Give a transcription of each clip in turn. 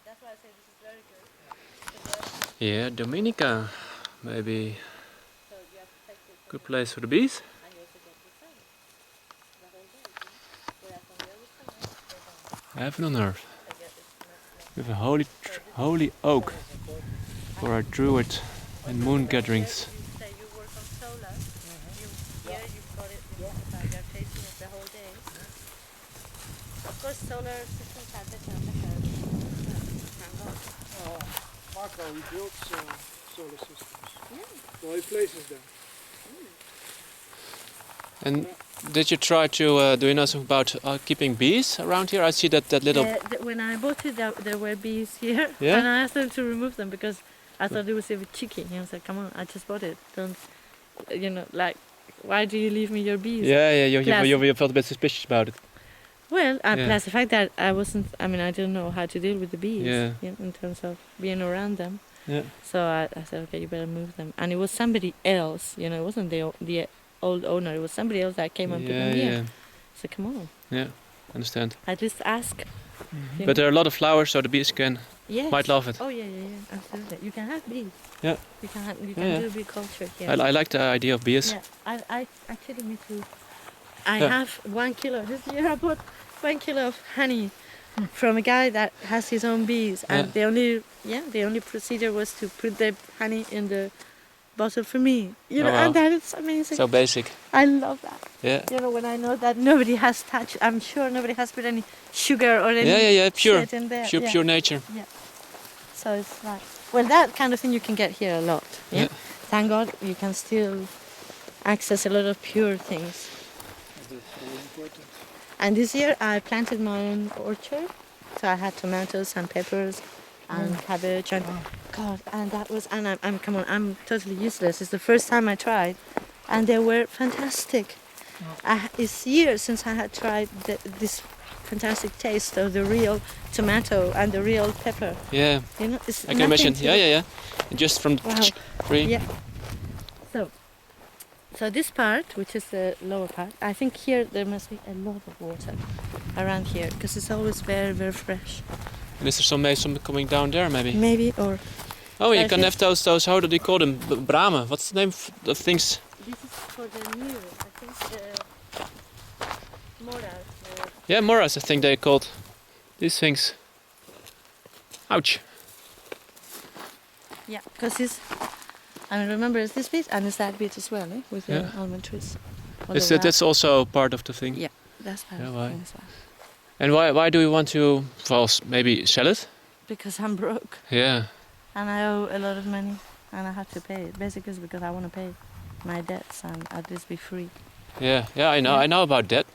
That's why I say this is very good. Yeah, Dominica, maybe So you have to take it from good the place for the bees. and you also get the sun the whole day. Whereas on the other side, they don't. Heaven on earth. They get it's not. With a holy oak for our druid and moon gatherings. You say you work on solar. You here you've got it in the bag. You're facing it the whole day. Of course, solar systems are better. Marco, he builds solar systems. Well, he places them. And did you try to do you know something about keeping bees around here? I see that little. When I bought it, there were bees here, Yeah? and I asked them to remove them because I thought it was a bit cheeky. And I was like, "Come on, I just bought it. Don't, like, why do you leave me your bees?" Yeah, you felt a bit suspicious about it. Well, Yeah. plus the fact that I didn't know how to deal with the bees Yeah. in terms of being around them. Yeah. So I said, okay, you better move them. And it was somebody else, it wasn't the old owner, it was somebody else that came and put them here. So come on. Yeah, understand. At least ask. But there are a lot of flowers, so the bees Yes. might love it. Oh, yeah, absolutely. You can have bees. Yeah. You can Yeah. do bee culture here. I like the idea of bees. Yeah, I actually, me too. I Yeah. have 1 kilo. This year I bought 1 kilo of honey from a guy that has his own bees, and the only procedure was to put the honey in the bottle for me. Wow. And that is amazing. So basic. I love that. Yeah. When I know that nobody has touched, I'm sure nobody has put any sugar or any Yeah. Pure. shit in there. Pure nature. So it's like, well, that kind of thing you can get here a lot. Yeah. Thank God you can still access a lot of pure things. And this year I planted my own orchard. So I had tomatoes and peppers and cabbage and God, and that was, and I'm totally useless. It's the first time I tried, and they were fantastic. It's years since I had tried this fantastic taste of the real tomato and the real pepper. Yeah. It's I can imagine. nothing Yeah. And just from free. Yeah. So this part, which is the lower part, I think here there must be a lot of water around here because it's always very, very fresh. And is there some coming down there maybe? Maybe, or Oh, you I can think- have those, how do they call them? Bramen. What's the name of the things? this is for the new, I think the moras. Yeah, moras I think they're called. These things. Ouch. Yeah, because remember it's this bit and it's that bit as well, with the almond trees. That's also part of the thing. Yeah, that's part Yeah, of why? the thing as well. And why do you want to, well, maybe sell it? Because I'm broke Yeah. and I owe a lot of money and I have to pay it. Basically it's because I want to pay my debts and at least be free. Yeah, I know. Yeah. I know about that.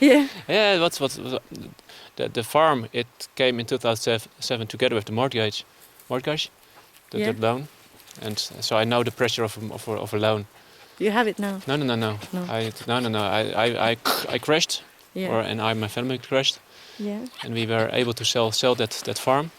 Yeah. Yeah, what's the farm? It came in 2007 together with the mortgage, the loan, and so I know the pressure of a loan. You have it now. No. No. I crashed, Yeah. and my family crashed, Yeah. and we were able to sell that farm.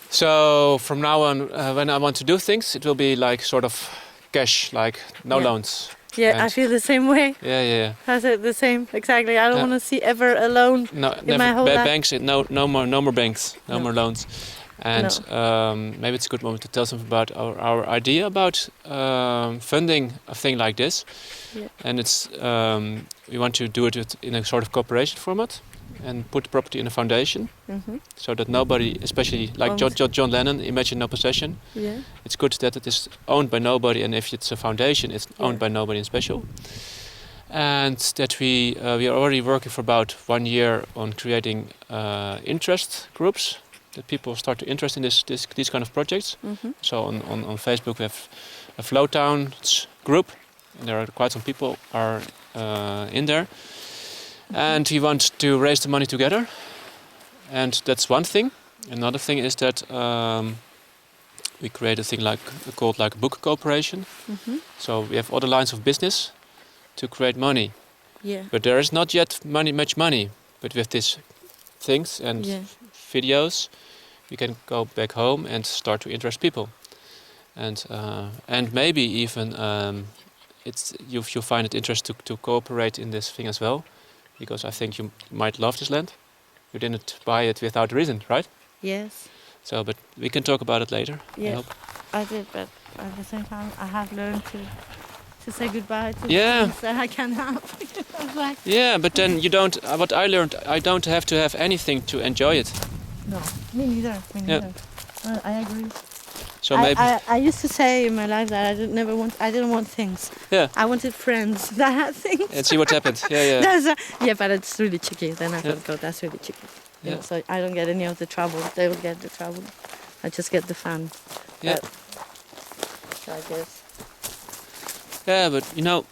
So from now on, when I want to do things, it will be like sort of cash, like no loans. Yeah, I And- feel the same way. Yeah. I said the same, exactly. I don't Yeah. want to see ever a loan. No, In my whole life. banks. No more banks. No more loans. And maybe it's a good moment to tell something about our idea about funding a thing like this. Yeah. And it's we want to do it in a sort of cooperation format and put the property in a foundation Mm-hmm. so that nobody, especially like Owns. John Lennon, Imagine No Possession. Yeah. It's good that it is owned by nobody, and if it's a foundation, it's owned by nobody in special. And that we are already working for about 1 year on creating interest groups, that people start to interest in these kind of projects. Mm-hmm. So on Facebook we have a Flowtowns group, and there are quite some people are in there. And we want to raise the money together, and that's one thing. Another thing is that we create a thing called book cooperation. Mm-hmm. So we have other lines of business to create money, Yeah. but there is not yet much money. But with these things and videos, we can go back home and start to interest people, and maybe even you'll find it interest to cooperate in this thing as well, because I think you might love this land. You didn't buy it without reason, right? Yes. So, but we can talk about it later. I Yeah. hope. I did, but at the same time, I have learned to say goodbye to Yeah. things that I can have. I was like, Yeah, but then you don't. What I learned, I don't have to have anything to enjoy it. no, me neither. Me Yeah. neither. I agree. So maybe. I used to say in my life that I didn't want things. Yeah. I wanted friends that had things. And see what happened. Yeah, yeah. Yeah, but it's really cheeky. Then I thought, God, that's really cheeky. You Yeah. know, so I don't get any of the trouble. They will get the trouble. I just get the fun. Yeah. So I guess. Yeah, but you know,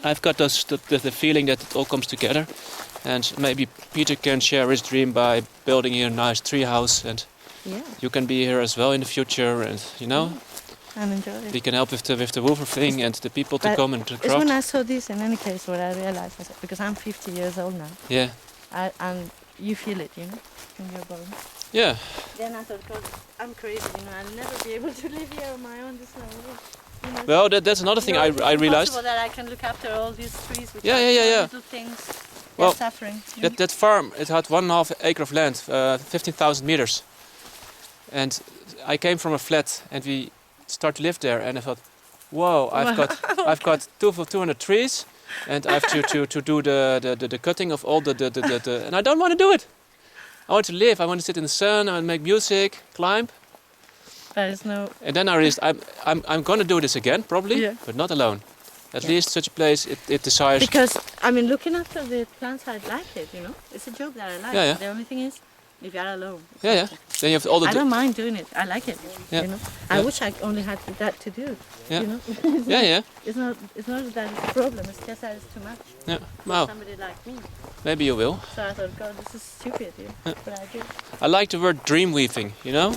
I've got the feeling that it all comes together, and maybe Peter can share his dream by building here a nice tree house, and Yeah, you can be here as well in the future, and you know, and enjoy it. we can help with the woofer thing and the people to But come and to It's when craft. I saw this, in any case, what I realized, I said, because I'm 50 years old now, Yeah, and you feel it, you know, in your bones. yeah, Then I thought, God, I'm crazy, you know, I'll never be able to live here on my own. This no way. You know, well, that's another thing no, I it's realized. impossible that I can look after all these trees, which Yeah, are yeah, yeah, small yeah. little things. Well, They're suffering. you That know. farm, it had 1.5 acre of land, 15,000 meters, and I came from a flat, and we started to live there, and I thought, whoa, I've got 200 trees, and I have to do the cutting of all the and I don't want to do it. I want to live. I want to sit in the sun. I want to make music, climb, There is no. and then I realized I'm gonna do this again probably, Yeah. but not alone. At Yeah. least such a place it desires. Because, I mean, looking after the plants, I like it, you know. It's a job that I like. Yeah, yeah. The only thing is, if you're alone. it's Yeah, yeah. okay. Then you have all the I don't mind doing it. I like it. Yeah. You know. Yeah. I wish I only had that to do. Yeah. You know. yeah, yeah, It's not that it's a problem. It's just that it's too much yeah. for Wow, somebody like me. maybe you will. So I thought, God, this is stupid. You know, but I did. I like the word dream weaving, you know?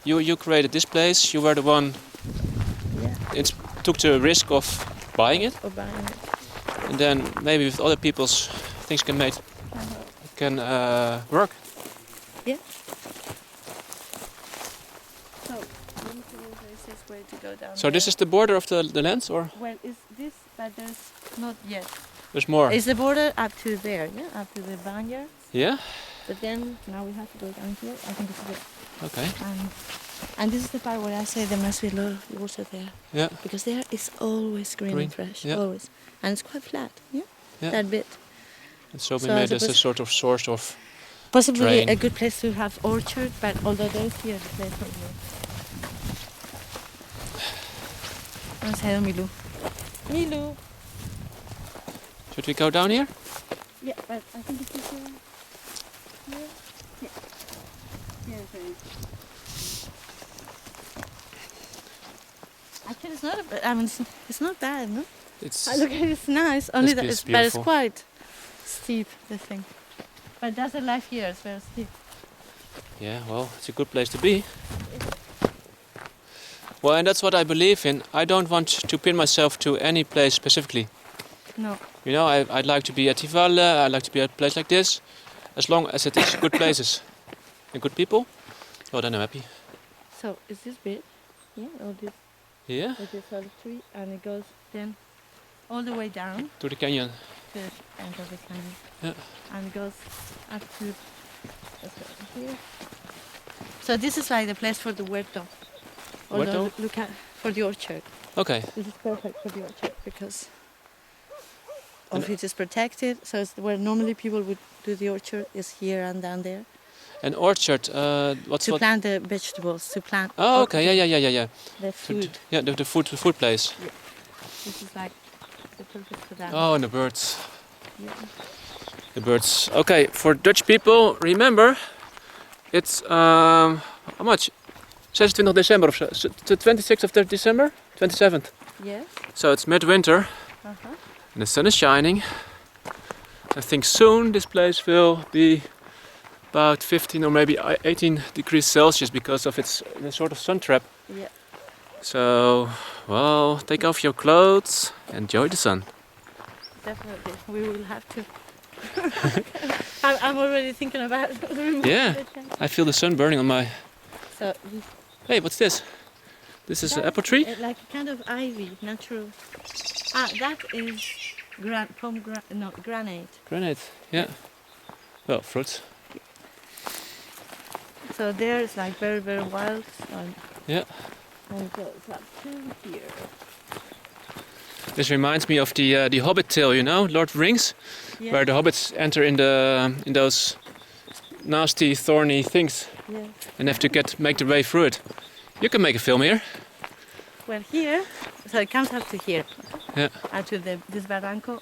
You created this place, you were the one Yeah. it took the risk of buying it, Or buying it. and then maybe with other people's things can work. Yeah. So, is this way to go down? So this is the border of the lands, or Well, is this? But there's not yet. there's more? Is the border up to there? Yeah, up to the vineyard. Yeah? But then now we have to go down here. I think this is it. Okay. And this is the part where I say there must be a lot of water there. Yeah. Because there is always green, Green, and fresh. yeah. Always. And it's quite flat. Yeah. Yeah. That bit. And so we So I made this a suppose- sort of source of Possibly Drain. a good place to have orchard, but although there is here the place for you. Let's head on Milou. Milou. Should we go down here? Yeah, but I think it's here. Here. Yeah. Here it is. Actually, it's not. I mean, it's not bad, no. It's Look at it, it's nice. Only that, it's but it's beautiful. quite steep. The thing. But that's the life here. It's very steep. yeah, well, it's a good place to be. Well, and that's what I believe in. I don't want to pin myself to any place specifically. No. You know, I'd like to be at Tivalle, I'd like to be at a place like this. As long as it is good places and good people, well, then I'm happy. So is this bit? Yeah. All this. Yeah, With this olive tree, and it goes then all the way down to the canyon. to the end of the canyon. Yeah. And it goes up to let's go here. So this is like the place for the huerto. Although Huerto? look at for the orchard. Okay, This is perfect for the orchard because of it is protected. So it's where normally people would do the orchard is here and down there. an orchard. What's To what? plant the vegetables, to plant Oh, okay, yeah. the food. Yeah, the food place. This is like the purpose for that. Oh, and the birds. Yeah. The birds. Okay, for Dutch people, remember, it's how much? 26 December of so, the 26th of December, 27th. Yes. So it's midwinter. Uh-huh. And the sun is shining. I think soon this place will be about 15 or maybe 18 degrees Celsius because of its the sort of sun trap. Yeah. So, well, take off your clothes, enjoy the sun. Definitely, we will have to. I'm already thinking about it. Yeah. I feel the sun burning on my... So Hey, what's this? This is an apple tree? like a kind of ivy, natural. That is granite. Granite, yeah. Well, fruits. So there it's like very, very wild. Yeah. And it goes up to here. This reminds me of the Hobbit tale, you know, Lord of the Rings, Yes. where the hobbits enter in those nasty, thorny things Yes. and have to make their way through it. You can make a film here. Well, here, so it comes up to here. Yeah. And to this barranco.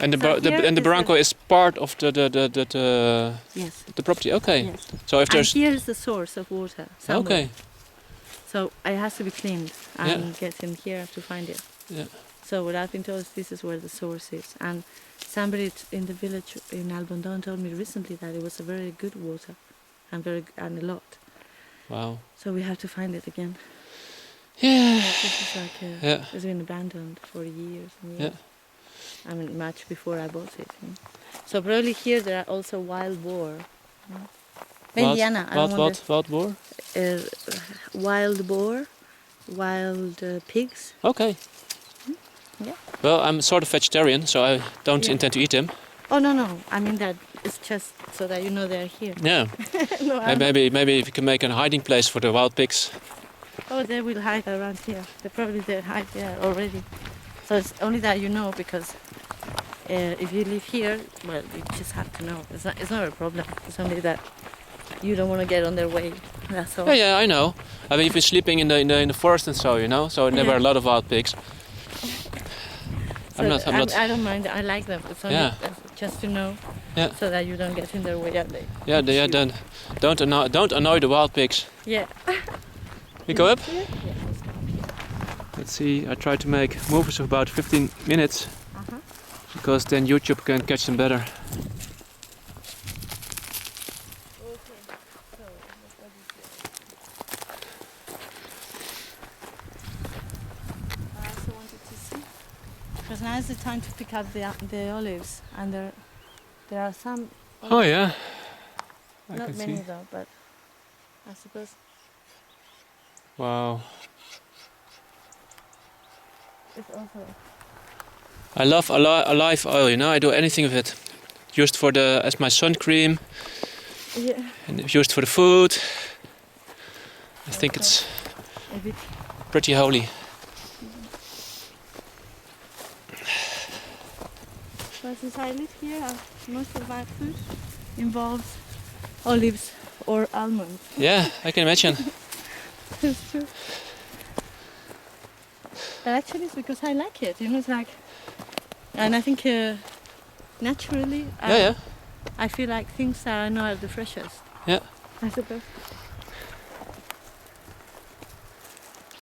And the So here and the is barranco is part of Yes. the property. Okay. Yes. So if And there's here is the source of water. somewhere. okay. So it has to be cleaned and get in here to find it. Yeah. So what I've been told is this is where the source is. And somebody in the village in Albondon told me recently that it was a very good water and and a lot. Wow. So we have to find it again. Yeah. This is like Yeah. it's been abandoned for years and years. I mean, much before I bought it. So probably here there are also wild boar. Maybe Diana, I don't wonder. Wild boar? Wild boar, wild pigs. Okay. Yeah. Well, I'm sort of vegetarian, so I don't Yeah. intend to eat them. Oh no, I mean that it's just so that you know they're here. Yeah. No, And maybe if you can make a hiding place for the wild pigs. oh, they will hide around here. They hide there already. So it's only that you know because if you live here, well, you just have to know. It's not a problem. It's only that you don't want to get on their way. That's all. Yeah, I know. I mean, if you're sleeping in the forest and so, you know, so there were a lot of wild pigs. So I'm not. I don't mind. I like them. It's only Yeah. just to know, Yeah. so that you don't get in their way. And they Yeah, then don't annoy the wild pigs. yeah. We go up. Yeah. Let's see. I try to make movies of about 15 minutes because then YouTube can catch them better. I also wanted to see because now is the time to pick up the olives, and there are some. Oh yeah. I Not can many see. though, but I suppose Wow. it's also. I love olive oil. You know, I do anything with it. Used as my sun cream, Yeah. and used for the food. I think it's A bit. pretty holy. But since I live here, most of my food involves olives or almonds. Yeah, I can imagine. It's true. But actually, it's because I like it. You know, it's like, and I think naturally, Yeah. I feel like things that I know are the freshest. Yeah. I suppose.